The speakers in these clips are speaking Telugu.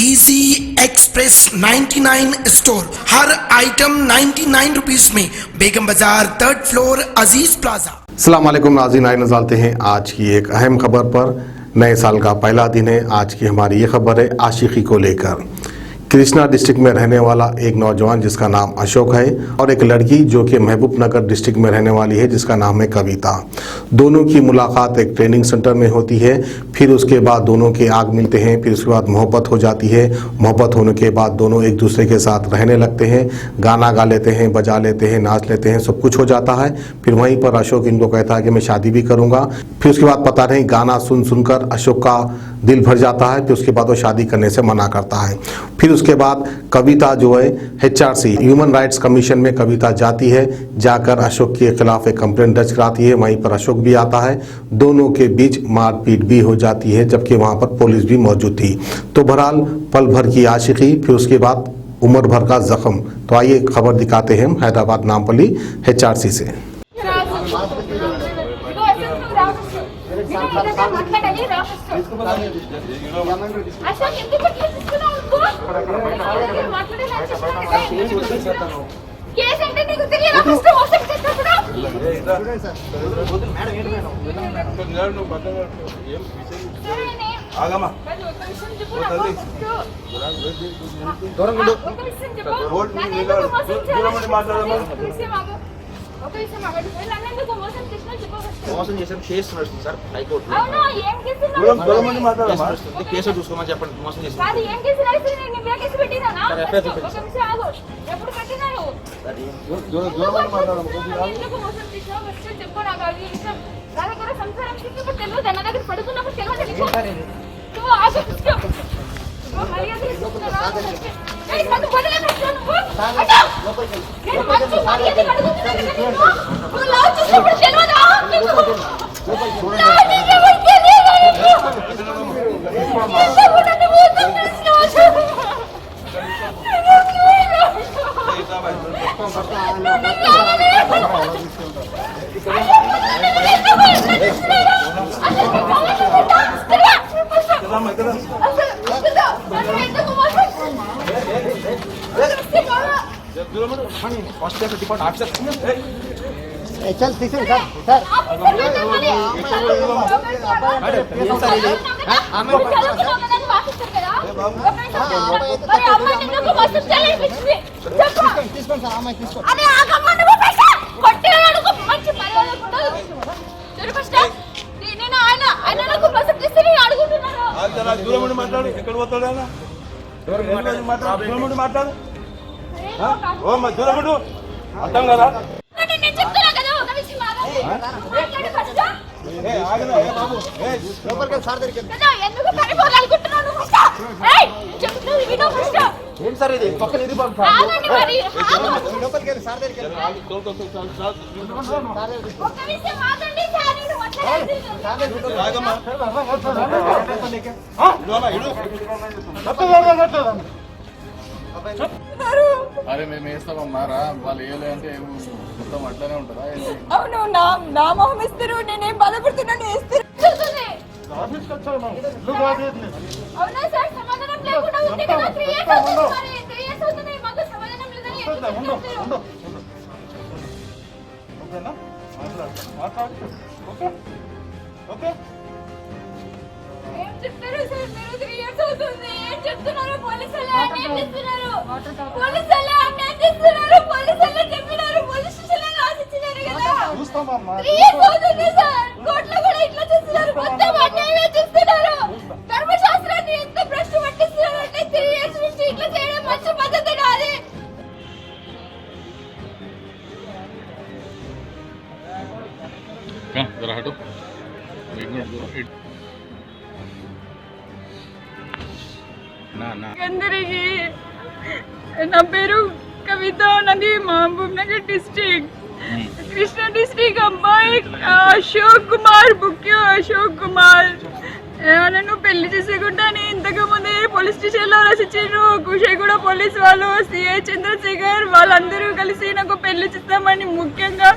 डीसी एक्सप्रेस 99 स्टोर, हर आइटम 99 रुपीस में, बेगम बाजार 3rd फ्लोर, अजीज प्लाजा। अस्सलाम वालेकुम नाज़रीन, आइए नज़ारते हैं आज की एक अहम खबर पर। नए साल का पहला दिन है। आज की हमारी ये खबर है आशिकी को लेकर। कृष्णा डिस्ट्रिक्ट में रहने वाला एक नौजवान जिसका नाम अशोक है और एक लड़की जो कि महबूब नगर डिस्ट्रिक्ट में रहने वाली है जिसका नाम है कविता। दोनों की मुलाकात एक ट्रेनिंग सेंटर में होती है। फिर उसके बाद दोनों के आग मिलते हैं। फिर उसके बाद मोहब्बत हो जाती है। मोहब्बत होने के बाद दोनों एक दूसरे के साथ रहने लगते हैं। गाना गा लेते हैं, बजा लेते हैं, नाच लेते हैं, सब कुछ हो जाता है। फिर वहीं पर अशोक इनको कहता है कि मैं शादी भी करूँगा। फिर उसके बाद पता नहीं गाना सुन सुनकर अशोक का दिल भर जाता है। फिर उसके बाद वो शादी करने से मना करता है। फिर उसके बाद कविता जो है HRC ह्यूमन राइट्स कमीशन में कविता जाती है। जाकर अशोक के खिलाफ एक कंप्लेंट दर्ज कराती है। वहीं पर अशोक भी आता है। दोनों के बीच मारपीट भी हो जाती है, जबकि वहां पर पुलिस भी मौजूद थी। तो बहरहाल पल भर की आशिकी, फिर उसके बाद उम्र भर का जख्म। तो आइए खबर दिखाते हैं हैदराबाद नामपल्ली HRC से। మోసం చేశారు, కేసు నడుస్తుంది సార్ హైకోర్టులో. కేసు చూసుకోమని చెప్పండి. మోసం చేశారు चल तीसरे सर सर మాట్లాడు. ఎక్కడ పోతాడు? మాట్లాడు. దూరం అర్థం కదా. ఏం సార్ ఇది? పక్కన ఇది అరే మేము వేస్తామమ్మా రా, వాళ్ళు వేయలే అంటే మొత్తం అట్లానే ఉంటుందా? అవును, నా మొహం ఇస్తారు, నేనేం బాధపడుతున్నాను ఇస్తారు. అవునా సార్, సమాధానం లేకుండా ఉంది కదా. 3 years అవుతుంది మరి, 3 years అవుతుంది, మాకు సమాధానం లేదని ఏం చెప్తారు సార్? మీరు 3 years అవుతుంది ఏం చెప్తున్నారు? పోలీసులు అన్యాయం చేస్తున్నారు, పోలీసులు అన్యాయం చేస్తున్నారు, పోలీసులు చెప్పినారు, పోలీస్ స్టేషన్లో రాసిచ్చినారు కదా. 3 years అవుతుంది సార్, కోర్టులో కూడా ఇట్లా చేస్తున్నారు, మొత్తం అన్యాయం చేస్తున్నారు. ధర్మశాస్త్రాన్ని ఎంత భ్రష్టు పట్టిస్తున్నారు అంటే 3 years నుంచి ఇట్లా చేయడం మంచి పద్ధతి కాదు. అందరికీ నా పేరు కవిత, నాది మహబూబ్ నగర్ డిస్ట్రిక్ట్, కృష్ణా డిస్ట్రిక్ట్. అమ్మాయి అశోక్ కుమార్, ముఖ్య అశోక్ కుమార్. నన్ను పెళ్లి చేసుకుంటాను ఇంతకు ముందే పోలీస్ స్టేషన్లో రాసిచ్చారు. కుషేగూడ పోలీస్ వాళ్ళు, సిఐ చంద్రశేఖర్ వాళ్ళందరూ కలిసి నాకు పెళ్లి చేస్తామని ముఖ్యంగా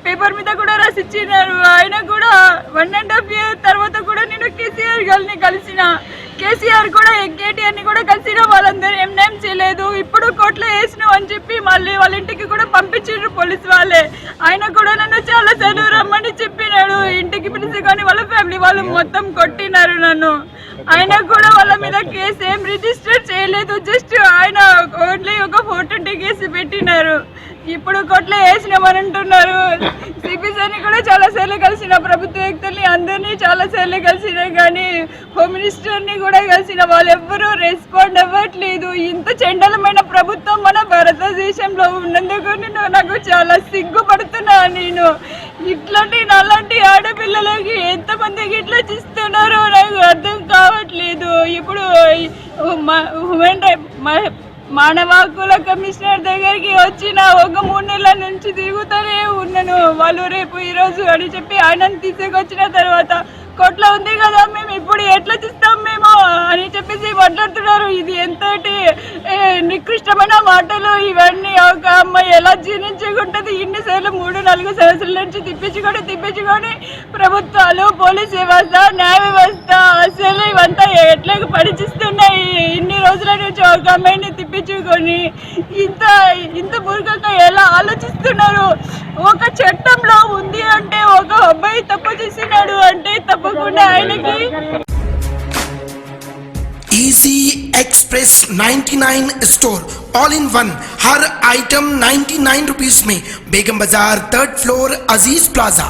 పేపర్ మీద కూడా రాసిచ్చినారు. ఆయన కూడా 1.5 year తర్వాత కూడా నేను కేసీఆర్ గారిని కలిసిన. కేసీఆర్ కూడా కేటీఆర్ ని కూడా కలిసిన వాళ్ళందరూ ఏం చేయలేదు. ఇప్పుడు కోర్టులో వేసినావు అని చెప్పి మళ్ళీ వాళ్ళ ఇంటికి కూడా పంపించారు పోలీసు వాళ్ళే. ఆయన కూడా నన్ను చాలా చదువు రమ్మని చెప్పినాడు. ఇంటికి పిలిచి కానీ వాళ్ళ ఫ్యామిలీ వాళ్ళు మొత్తం కొట్టినారు నన్ను. ఆయన కూడా వాళ్ళ మీద కేసు ఏం రిజిస్టర్ చేయలేదు. జస్ట్ ఆయన ఓన్లీ ఒక 420 కేసు పెట్టినారు. ఇప్పుడు కోర్టులో వేసినామని అంటున్నారు. సిపిసిని కూడా చాలా సార్లు కలిసిన, ప్రభుత్వ వ్యక్తుల్ని అందరినీ చాలా సార్లు కలిసిన, కానీ హోమ్ మినిస్టర్ని కూడా కలిసిన, వాళ్ళు ఎవ్వరూ రెస్పాండ్ అవ్వట్లేదు. ఇంత చండలమైన ప్రభుత్వం మన భారతదేశంలో ఉన్నందుకు నాకు చాలా సిగ్గుపడుతున్నా. నేను ఇట్లాంటి నాలాంటి ఆడపిల్లలకి ఎంతమందికి ఇట్లా చేస్తున్నారో నాకు అర్థం కావట్లేదు. ఇప్పుడు హ్యూమన్ మానవ హక్కుల కమిషనర్ దగ్గరికి వచ్చిన ఒక 3 నెలల నుంచి తిరుగుతూనే ఉన్నాను. వాళ్ళు రేపు ఈరోజు అని చెప్పి ఆయనను తీసుకొచ్చిన తర్వాత కోర్టులో ఉంది కదా, మేము ఇప్పుడు ఎట్లా చేస్తాం మేము అని చెప్పేసి మాట్లాడుతున్నారు. ఇది ఎంతటి నికృష్టమైన మాటలు ఇవన్నీ. ఒక అమ్మాయి ఎలా జీర్ణించుకుంటుంది? ఇన్నిసార్లు 3-4 సంవత్సరాల నుంచి తిప్పించుకొని ప్రభుత్వాలు, పోలీస్ వ్యవస్థ, న్యాయ వ్యవస్థ అసలు ఇవంతా ఎట్లా పరీక్షిస్తున్నాయి. ఇన్ని రోజుల నుంచి ఒక అమ్మాయిని తిప్పించుకొని ఇంత మూర్ఖంగా ఎలా ఆలోచిస్తున్నారు? ఒక చట్టంలో ఉంది అంటే ఒక అబ్బాయి తప్పు చేసినాడు అంటే తప్పకుండా ఆయనకి easy express 99 store all in one, her item 99 rupees में, बेगम बाजार 3rd फ्लोर, अजीज प्लाजा।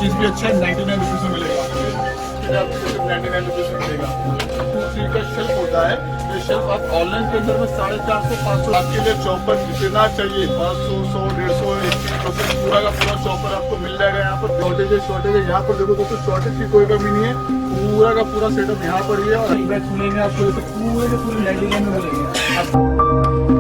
चीज भी अच्छा 99 रुपीज में मिलेगा। 99 रुपीज में मिलेगा। 2-3 का शेल्फ होता है। ये शेल्फ आप ऑनलाइन के अंदर में 450-500 आपके लिए चॉपर जितना चाहिए 500, 100, 150 पूरा का पूरा चॉपर आपको मिल जाएगा। यहाँ पर शॉर्टेज है। यहाँ पर देखो दोस्तों, शॉर्टेज की कोई कमी नहीं है। पूरा का पूरा सेटअप यहाँ पर ही है और बैग खुलेंगे आपको पूरे के पूरे 99 में मिलेंगे।